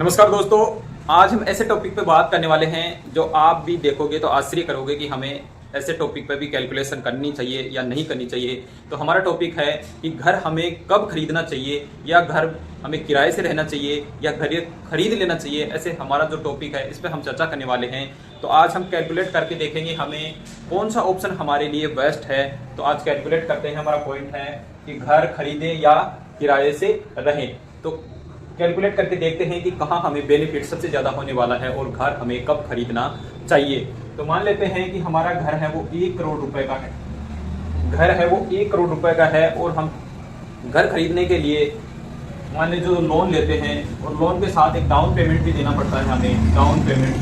नमस्कार दोस्तों, आज हम ऐसे टॉपिक पे बात करने वाले हैं जो आप भी देखोगे तो आश्चर्य करोगे कि हमें ऐसे टॉपिक पे भी कैलकुलेशन करनी चाहिए या नहीं करनी चाहिए। तो हमारा टॉपिक है कि घर हमें कब खरीदना चाहिए या घर हमें किराए से रहना चाहिए या घर खरीद लेना चाहिए। ऐसे हमारा जो टॉपिक है इस पर हम चर्चा करने वाले हैं। तो आज हम कैलकुलेट करके देखेंगे हमें कौन सा ऑप्शन हमारे लिए बेस्ट है। तो आज कैलकुलेट करते हैं। हमारा पॉइंट है कि घर खरीदें या किराए से रहें। तो कैलकुलेट करके देखते हैं कि कहाँ हमें बेनिफिट सबसे ज्यादा होने वाला है और घर हमें कब खरीदना चाहिए। तो मान लेते हैं कि हमारा घर है वो 1 करोड़ रुपए का है। घर है वो 1 करोड़ रुपए का है और हम घर खरीदने के लिए मान लीजिए जो लोन लेते हैं और लोन के साथ एक डाउन पेमेंट भी देना पड़ता है हमें। डाउन पेमेंट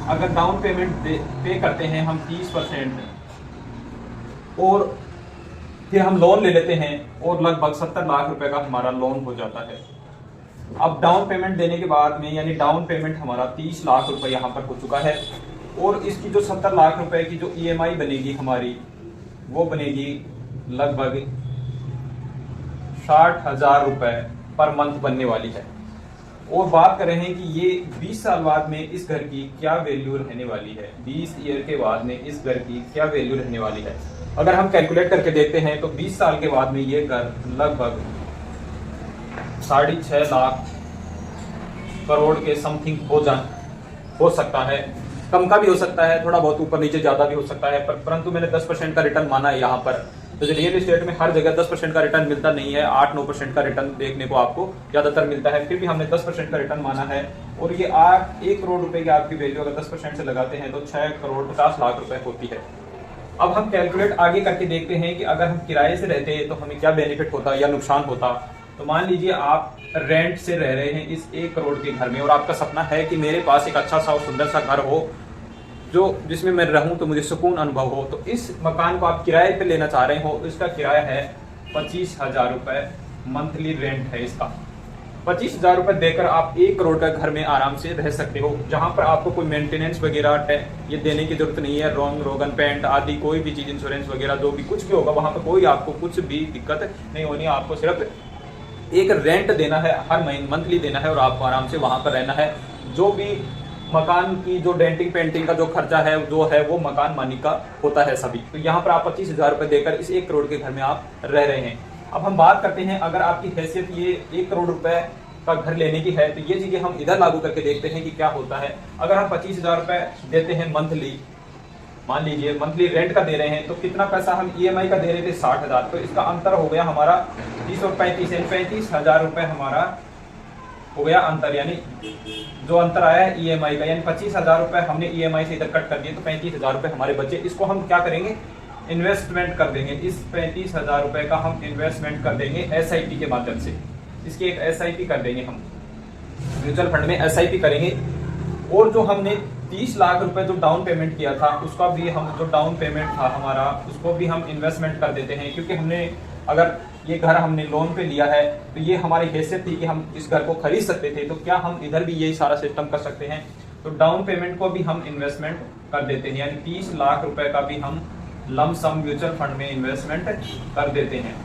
अगर डाउन पेमेंट पे करते हैं हम 30% और फिर हम लोन ले लेते हैं और लगभग 70 लाख रुपए का हमारा लोन हो जाता है। अब डाउन पेमेंट देने के बाद में यानी डाउन पेमेंट हमारा 30 लाख रुपए यहाँ पर हो चुका है और इसकी जो 70 लाख रुपए की जो ईएमआई बनेगी हमारी वो बनेगी लगभग 60,000 रुपए पर मंथ बनने वाली है। और बात कर रहे हैं कि ये 20 साल बाद में इस घर की क्या वैल्यू रहने वाली है। 20 ईयर के बाद में इस घर की क्या वैल्यू रहने वाली है। अगर हम कैलकुलेट करके देखते हैं तो 20 साल के बाद में ये घर लगभग 6.5 लाख करोड़ के समथिंग हो सकता है। कम का भी हो सकता है, थोड़ा बहुत ऊपर नीचे ज्यादा भी हो सकता है, परंतु मैंने 10% का रिटर्न माना है यहाँ पर। तो रियल एस्टेट में हर जगह 10% का रिटर्न मिलता नहीं है, 8-9% का रिटर्न देखने को आपको ज्यादातर मिलता है। फिर भी हमने 10% का रिटर्न माना है और ये 1 करोड़ रुपए की आपकी वैल्यू अगर 10% से लगाते हैं तो 6 करोड़ 50 लाख रुपए होती है। अब हम कैलकुलेट आगे करके देखते हैं कि अगर हम किराए से रहते तो हमें क्या बेनिफिट होता या नुकसान होता। तो मान लीजिए आप रेंट से रह रहे हैं इस 1 करोड़ के घर में और आपका सपना है कि मेरे पास एक अच्छा सा और सुंदर सा घर हो जो जिसमें मैं रहूं तो मुझे सुकून अनुभव हो। तो इस मकान को आप किराए पे लेना चाह रहे हो। इसका किराया है 25,000 रुपए मंथली रेंट है इसका। 25,000 रुपए देकर आप 1 करोड़ का घर में आराम से रह सकते हो, जहां पर आपको कोई मेंटेनेंस वगैरह ये देने की जरूरत नहीं है। रोगन पेंट आदि कोई भी चीज, इंश्योरेंस वगैरह जो भी कुछ भी होगा वहां पर कोई आपको कुछ भी दिक्कत नहीं होनी। आपको सिर्फ एक रेंट देना है, हर महीने मंथली देना है और आपको आराम से वहां पर रहना है। जो भी मकान की जो डेंटिंग पेंटिंग का जो खर्चा है जो है वो मकान मालिक का होता है सभी। तो यहाँ पर आप 25,000 रुपए देकर इस 1 करोड़ के घर में आप रह रहे हैं। अब हम बात करते हैं अगर आपकी हैसियत ये 1 करोड़ रुपए का घर लेने की है तो ये चीजें हम इधर लागू करके देखते हैं कि क्या होता है। अगर हम 25,000 रुपए देते हैं मंथली, मान लीजिए मंथली रेंट का दे रहे हैं तो कितना पैसा हम ईएमआई का दे रहे थे 60,000। तो इसका अंतर हो गया हमारा 30 और 35,000 रुपए हमारा हो गया अंतर। यानी जो अंतर आया है ईएमआई का, यानी 25,000 रुपए हमने ईएमआई से इधर कट कर दिए तो 35,000 रुपए हमारे बचे। इसको हम क्या करेंगे, इन्वेस्टमेंट कर देंगे। इस 35,000 रुपए का हम इन्वेस्टमेंट कर देंगे एसआईपी के माध्यम से। इसकी एक एसआईपी कर देंगे हम, म्यूचुअल फंड में एसआईपी करेंगे। और जो हमने 30 लाख रुपए जो डाउन पेमेंट किया था उसका भी हम जो डाउन पेमेंट था हमारा उसको भी हम इन्वेस्टमेंट कर देते हैं। क्योंकि हमने अगर ये घर हमने लोन पे लिया है तो ये हमारी हैसियत थी कि हम इस घर को खरीद सकते थे, तो क्या हम इधर भी यही सारा सिस्टम कर सकते हैं। तो डाउन पेमेंट को भी हम इन्वेस्टमेंट कर देते हैं, यानी 30 लाख रुपए का भी हम लमसम म्यूचुअल फंड में इन्वेस्टमेंट कर देते हैं।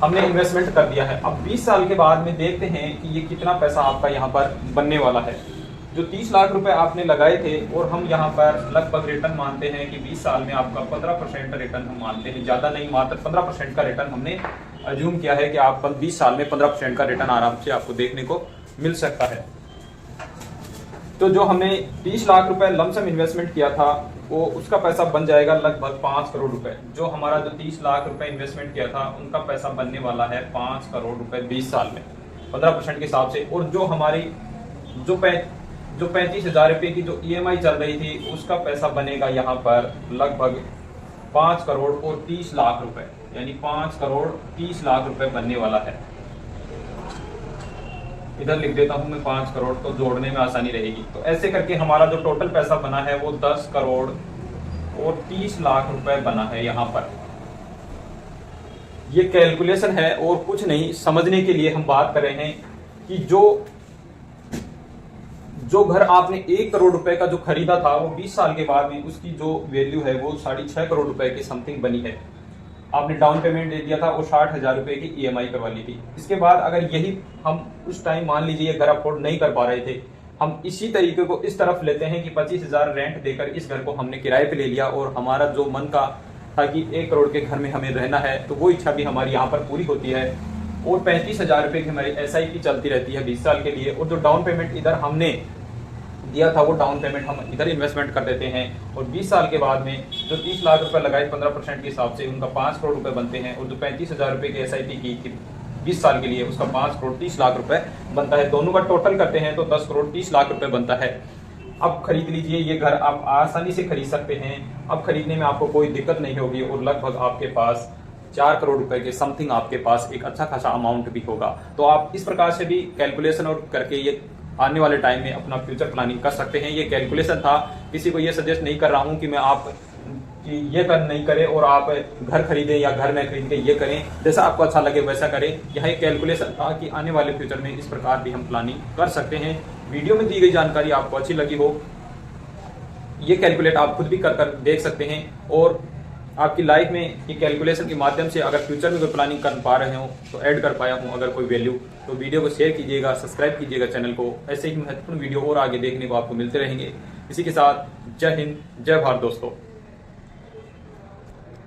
हमने इन्वेस्टमेंट कर दिया है। अब 20 साल के बाद में देखते हैं कि ये कितना पैसा आपका यहाँ पर बनने वाला है। जो 30 लाख रुपए आपने लगाए थे और हम यहाँ पर लगभग रिटर्न मानते हैं कि 20 साल में आपका 15% रिटर्न हम मानते हैं, ज्यादा नहीं, मात्र 15% का रिटर्न हमने अज्यूम किया है कि आप 20 साल में 15% का रिटर्न आराम से आपको देखने को मिल सकता है। तो जो हमने 30 लाख रुपए लमसम इन्वेस्टमेंट किया था वो उसका पैसा बन जाएगा लगभग 5 करोड़ रुपए। जो हमारा जो 30 लाख रुपए इन्वेस्टमेंट किया था उनका पैसा बनने वाला है 5 करोड़ रुपए 20 साल में 15% के हिसाब से। और जो हमारी जो 35,000 रुपए की जो ईएमआई चल रही थी उसका पैसा बनेगा यहाँ पर लगभग 5 करोड़ और 30 लाख रुपए, यानी 5 करोड़ 30 लाख रुपए बनने वाला है। इधर लिख देता हूं मैं 5 करोड़, तो जोड़ने में आसानी रहेगी। तो ऐसे करके हमारा जो टोटल पैसा बना है वो 10 करोड़ और 30 लाख रुपए बना है यहाँ पर। ये कैलकुलेशन है और कुछ नहीं, समझने के लिए हम बात कर रहे हैं कि जो घर आपने 1 करोड़ रुपए का जो खरीदा था वो 20 साल के बाद में उसकी जो वैल्यू है वो 6.5 करोड़ रुपए के समथिंग बनी है। आपने डाउन पेमेंट दे दिया था और 60,000 रुपए की EMI करवा ली थी। इसके बाद अगर यही हम उस टाइम मान लीजिए ये घर अफोर्ड नहीं कर पा रहे थे, हम इसी तरीके को इस तरफ लेते हैं कि 25,000 रेंट देकर इस घर को हमने किराए पे ले लिया और हमारा जो मन का था कि 1 करोड़ के घर में हमें रहना है, तो वो इच्छा भी हमारी यहाँ पर पूरी होती है और 35,000 रुपए की हमारी SIP चलती रहती है 20 साल के लिए। और जो डाउन पेमेंट इधर हमने दिया था वो डाउन पेमेंट हम इधर इन्वेस्टमेंट कर देते हैं और 20 साल के बाद में जो 30 लाख रुपए लगाए 15% के हिसाब से उनका 5 करोड़ रुपए बनते हैं और जो 35,000 रुपए की SIP की थी 20 साल के लिए उसका 5 करोड़ 30 लाख रुपए बनता है। दोनों का टोटल करते हैं तो 10 करोड़ 30 लाख रुपए बनता है। अब खरीद लीजिए ये घर, आप आसानी से खरीद सकते हैं। अब खरीदने में आपको कोई दिक्कत नहीं होगी और लगभग आपके पास 4 करोड़ रुपए के समथिंग आपके पास एक अच्छा खासा अमाउंट भी होगा। तो आप इस प्रकार से भी कैलकुलेशन और करके ये आने वाले टाइम में अपना फ्यूचर प्लानिंग कर सकते हैं। ये कैलकुलेशन था, किसी को ये सजेस्ट नहीं कर रहा हूं कि मैं आप कि ये कर नहीं करें और आप घर खरीदें या घर न खरीद के ये करें, जैसा आपको अच्छा लगे वैसा करें। यह एक कैलकुलेशन था कि आने वाले फ्यूचर में इस प्रकार भी हम प्लानिंग कर सकते हैं। वीडियो में दी गई जानकारी आपको अच्छी लगी हो, ये कैलकुलेट आप खुद भी कर देख सकते हैं और आपकी लाइफ में ये कैलकुलेशन के माध्यम से अगर फ्यूचर में कोई प्लानिंग कर पा रहे हो तो ऐड कर पाया हूँ अगर कोई वैल्यू, तो वीडियो को शेयर कीजिएगा, सब्सक्राइब कीजिएगा चैनल को। ऐसे ही महत्वपूर्ण वीडियो और आगे देखने को आपको मिलते रहेंगे। इसी के साथ जय हिंद, जय भारत दोस्तों।